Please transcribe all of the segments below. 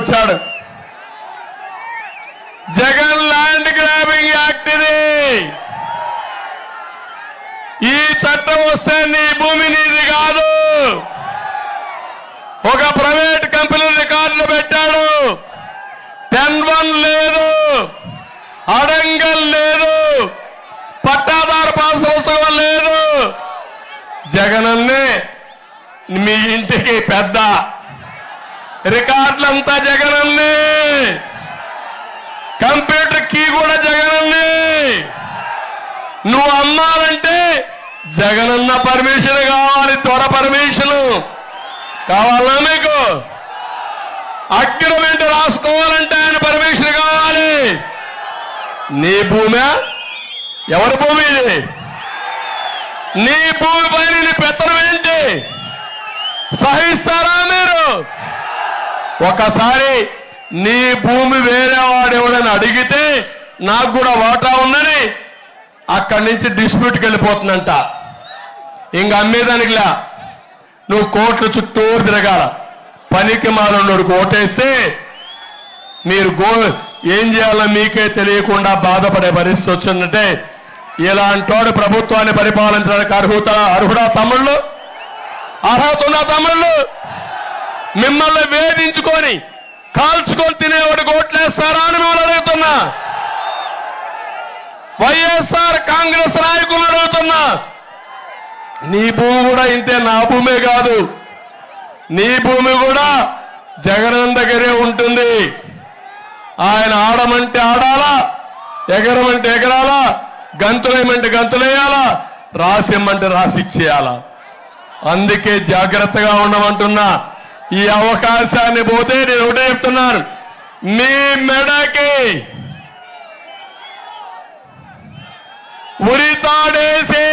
తీసుకొచ్చాడు. Jagan land grabbing act ఇది. ఈ చట్టం వస్తే నీ భూమి నీది కాదు. ఒక ప్రైవేట్ కంపెనీ రికార్డులు పెట్టాడు. 10-1 లేదు, అడంగల్ లేదు, పట్టాదారు పాస్ పుస్తకం లేదు. జగనన్నే మీ ఇంటికి పెద్ద, రికార్డులంతా జగనన్నే, కంప్యూటర్ కీ కూడా జగనన్నే. నువ్వు అమ్మాలంటే జగనన్న పర్మిషన్ కావాలి, త్వర పర్మిషన్ కావాలా మీకు? అగ్రిమెంట్ రాసుకోవాలంటే ఆయన పర్మిషన్ కావాలి. నీ భూమి ఎవరి భూమి ఇది? నీ భూమి పైన నీ పెత్తనం ఏంటి? సహిస్తారా మీరు? ఒకసారి నీ భూమి వేరే వాడు ఎవడని అడిగితే నాకు కూడా వాటా ఉందని అక్కడి నుంచి డిస్ప్యూట్కి వెళ్ళిపోతుందంట. ఇంక అమ్మేదానికిలా నువ్వు కోట్ల చుట్టూరు తిరగాల. పనికి మాలోడు ఓటేస్తే మీరు ఏం చేయాలో మీకే తెలియకుండా బాధపడే పరిస్థితి వచ్చిందంటే ఇలాంటి ప్రభుత్వాన్ని పరిపాలించడానికి అర్హుడా తమ్ముళ్ళు? అర్హత ఉన్న తమ్ముళ్ళు? మిమ్మల్ని వేధించుకొని కాల్చుకొని తినేవాడికి ఓట్లేస్తారా అని మిమ్మల్ని అడుగుతున్నా. వైఎస్ఆర్ కాంగ్రెస్ నాయకులు అడుగుతున్నా. నీ భూమి కూడా ఇంతే, నా భూమే కాదు. నీ భూమి కూడా జగన్ దగ్గరే ఉంటుంది. ఆయన ఆడమంటే ఆడాలా, ఎగరమంటే ఎగరాలా, గంతులేయమంటే గంతులేయాలా, రాసిమ్మంటే రాసిచ్చేయాలా. అందుకే జాగ్రత్తగా ఉండమంటున్నా. ఈ అవకాశాన్ని పోతే నేను ఒకటే చెప్తున్నాను, మీ మెడకి ఉరితాడేసి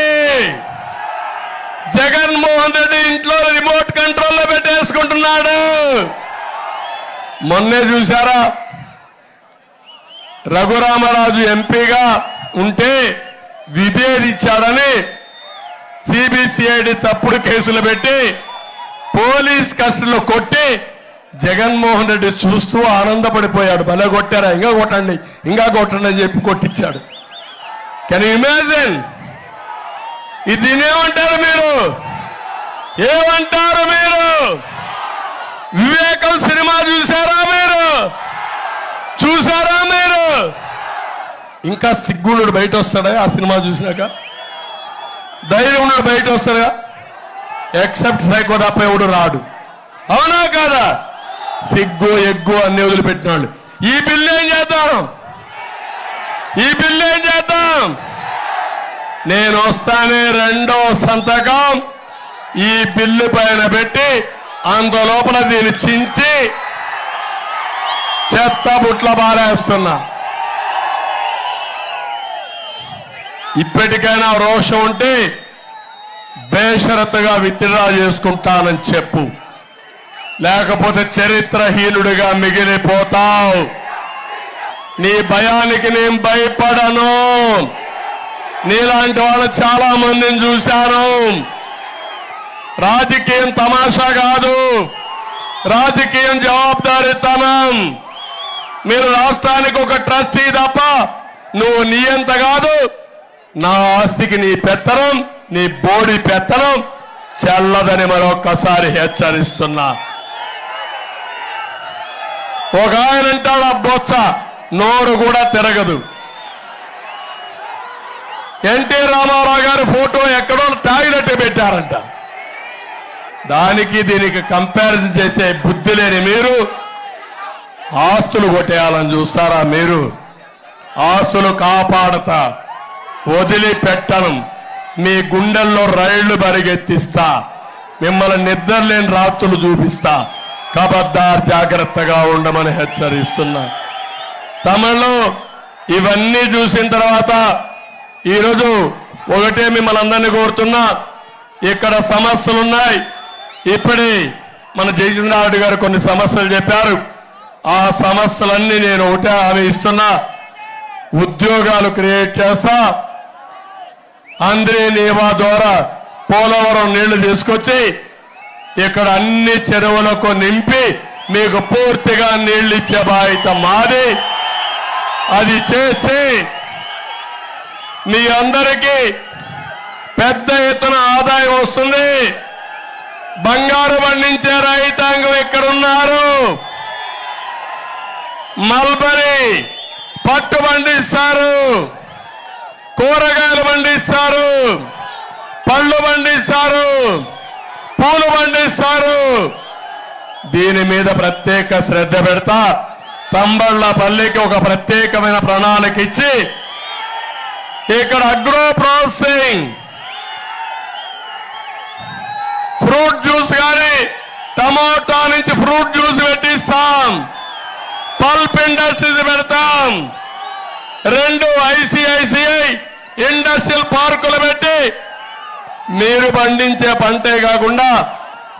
జగన్మోహన్ రెడ్డి ఇంట్లో రిమోట్ కంట్రోల్లో పెట్టేసుకుంటున్నాడు. మొన్నే చూశారా, రఘురామరాజు ఎంపీగా ఉంటే విభేదించాడని సిబిసిఐడి తప్పుడు కేసులు పెట్టి పోలీస్ కస్టడీలో కొట్టి జగన్మోహన్ రెడ్డి చూస్తూ ఆనందపడిపోయాడు. భలే కొట్టారా, ఇంకా కొట్టండి ఇంకా కొట్టండి అని చెప్పి కొట్టించాడు. Can you imagine? ఇది ఏమంటారు మీరు? ఏమంటారు మీరు? వివేకం సినిమా చూసారా మీరు? చూసారా మీరు? ఇంకా సిగ్గునుడు బయట వస్తాడా ఆ సినిమా చూసినాక? ధైర్యం ఉన్నాడు బయట వస్తాడా? ఎక్సెప్ట్ సైకో తప్ప ఎవడు రాడు. అవునా కాదా? సిగ్గు ఎగ్గు అన్ని వదిలిపెట్టినాడు. ఈ బిల్లు ఏం చేద్దాం? ఈ బిల్లు ఏం చేద్దాం? నేను వస్తానే రెండో సంతకం ఈ బిల్లు పైన పెట్టి అంత లోపల దీన్ని చించి చెత్త బుట్ల బారేస్తున్నా. ఇప్పటికైనా రోషం ఉంటే బేషరతుగా విత్డ్రా చేసుకుంటానని చెప్పు, లేకపోతే చరిత్రహీనుడిగా మిగిలిపోతావు. నీ భయానికి నేను భయపడను. నీలాంటి వాళ్ళు చాలా మందిని చూశాను. రాజకీయం తమాషా కాదు, రాజకీయం జవాబుదారీతనం. మీరు రాష్ట్రానికి ఒక ట్రస్టీ తప్ప నువ్వు నియంత కాదు. నా ఆస్తికి నీ పెత్తనం, నీ బోడి పెత్తనం చెల్లదని మరొక్కసారి హెచ్చరిస్తున్నా. ఒక ఆయన అంటాడు, ఆ బొత్స నోరు కూడా తిరగదు. ఎన్టీ రామారావు గారి ఫోటో ఎక్కడో టాయిలెట్ పెట్టారంట. దానికి దీనికి కంపారిజన్ చేసే బుద్ధి లేని మీరు ఆస్తులు కొట్టేయాలని చూస్తారా? మీరు ఆస్తులు కాపాడతా, వదిలిపెట్టను. మీ గుండెల్లో రైళ్లు పరిగెత్తిస్తా, మిమ్మల్ని నిద్రలేని రాత్రులు చూపిస్తా. కబద్దార్, జాగ్రత్తగా ఉండమని హెచ్చరిస్తున్నా. తమిళలో ఇవన్నీ చూసిన తర్వాత ఈరోజు ఒకటే మిమ్మల్ని అందరినీ కోరుతున్నా, ఇక్కడ సమస్యలున్నాయి. ఇప్పుడే మన జయచంద్రారెడ్డి గారు కొన్ని సమస్యలు చెప్పారు. ఆ సమస్యలన్నీ నేను ఒకటే హామీ ఇస్తున్నా, ఉద్యోగాలు క్రియేట్ చేస్తా. ఆంధ్రే నేవా ద్వారా పోలవరం నీళ్లు తీసుకొచ్చి ఇక్కడ అన్ని చెరువులకు నింపి మీకు పూర్తిగా నీళ్లు ఇచ్చే బాధ్యత మాది. అది చేసి మీ అందరికీ పెద్ద ఎత్తున ఆదాయం వస్తుంది. బంగారు పండించే రైతాంగం ఎక్కడున్నారు? మల్బరీ పట్టు పండిస్తారు, కూరగాయలు పండిస్తారు, పళ్ళు పండిస్తారు, పూలు పండిస్తారు. దీని మీద ప్రత్యేక శ్రద్ధ పెడతా. తంబళ్లపల్లికి ఒక ప్రత్యేకమైన ప్రణాళిక ఇచ్చి ఇక్కడ అగ్రో ప్రాసెసింగ్ ఫ్రూట్ జ్యూస్ కానీ టమాటా నుంచి ఫ్రూట్ జ్యూస్ పెట్టిస్తాం. పల్ప్ ఇండస్ట్రీస్ పెడతాం. 2 ICICI ఇండస్ట్రియల్ పార్కులు పెట్టి మీరు పండించే పంటే కాకుండా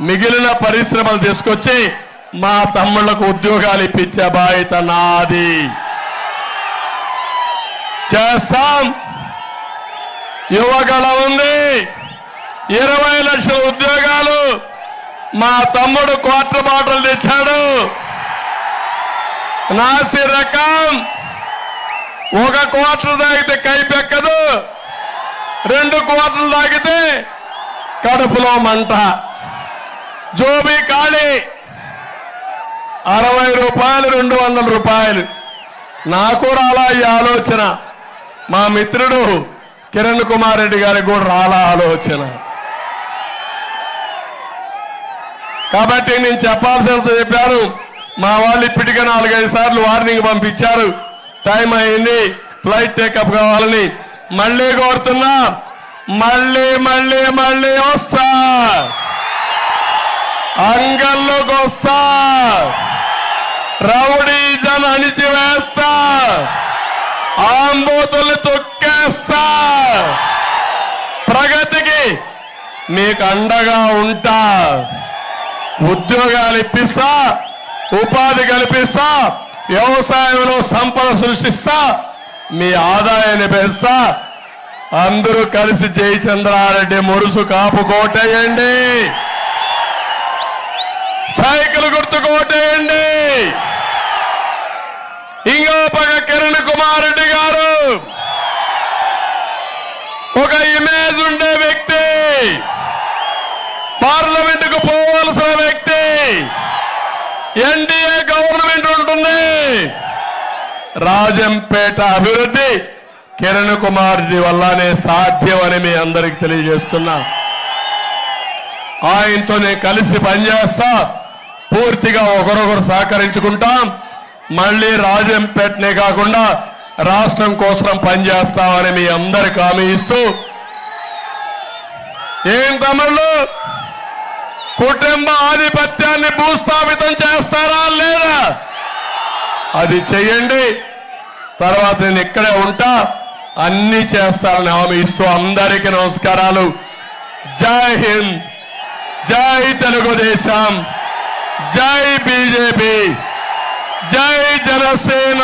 మిగిలిన పరిశ్రమలు తీసుకొచ్చి మా తమ్ముళ్లకు ఉద్యోగాలు ఇప్పించే బాధ్యత నాది. చేస్తాం. యువగళ ఉంది, 20 లక్షల ఉద్యోగాలు. మా తమ్ముడు క్వార్టర్ బాటిల్ తెచ్చాడు. నాసి రకం 1 క్వార్టర్ తాగితే కైపెక్కదు, 2 క్వార్టర్లు తాగితే కడుపులో మంట. జోబీ ఖాళీ 60 రూపాయలు, 200 రూపాయలు. నాకు రాలా ఈ ఆలోచన. మా మిత్రుడు కిరణ్ కుమార్ రెడ్డి గారికి కూడా రాలా ఆలోచన. కాబట్టి నేను చెప్పాల్సినంత చెప్పాను. మా వాళ్ళు ఇప్పటికే 4-5 సార్లు వార్నింగ్ పంపించారు. టైం అయింది, ఫ్లైట్ టేకప్ కావాలని. మళ్ళీ కోరుతున్నా, మళ్ళీ మళ్ళీ మళ్ళీ వస్తా, అంగల్లోకి వస్తా, రౌడీజం అణిచివేస్తా, ఆంబోతులు తొక్కేస్తా, ప్రగతికి మీకు అండగా ఉంటా, ఉద్యోగాలు ఇప్పిస్తా, ఉపాధి కల్పిస్తా, వ్యవసాయంలో సంపద సృష్టిస్తా, మీ ఆదాయాన్ని పెంచుతా. అందరూ కలిసి జయచంద్రారెడ్డి మురుసు కాపు కోటేయండి, సైకిల్ గుర్తు కోటేయండి. ఇంకో పక్క కిరణ్ కుమార్ రెడ్డి గారు ఒక ఇమేజ్ ఉండే వ్యక్తి, పార్లమెంటుకు పోవాల్సిన వ్యక్తి. ఎన్డీఏ గవర్నమెంట్ ఉంటుంది. రాజంపేట అభివృద్ధి కిరణ్ కుమార్ రెడ్డి వల్లనే సాధ్యమని మీ అందరికి తెలియజేస్తున్నా. ఆయనతో నేను కలిసి పనిచేస్తా. పూర్తిగా ఒకరొకరు సహకరించుకుంటాం. మళ్ళీ రాజంపేటనే కాకుండా రాష్ట్రం కోసం పనిచేస్తామని మీ అందరికి హామీ ఇస్తూ, ఏం తమ్ముళ్ళు కుటుంబ ఆధిపత్యాన్ని భూస్థాపితం చేస్తారా లేదా? అది చెయ్యండి. తర్వాత నేను ఇక్కడే ఉంటా, అన్ని చేస్తారని హామీ ఇస్తూ అందరికీ నమస్కారాలు. జై హింద్, జై తెలుగుదేశం, జై బీజేపీ, జై జనసేన.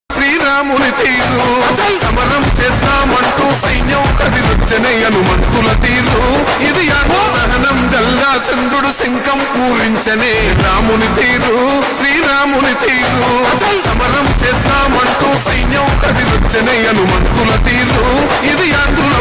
శ్రీరాముని తీరు సమరం చేద్దామంటూ సైన్యం కదిలొచ్చనే హనుమంతుల తీరు. ఇది సహనం గల్లా చంద్రుడు శంఖం పూరించనే రాముని తీరు. శ్రీరాముని తీరు సమరం చేద్దామంటూ సైన్యం కదిలొచ్చనే హనుమంతుల తీరు. ఇది ఆంధ్రుల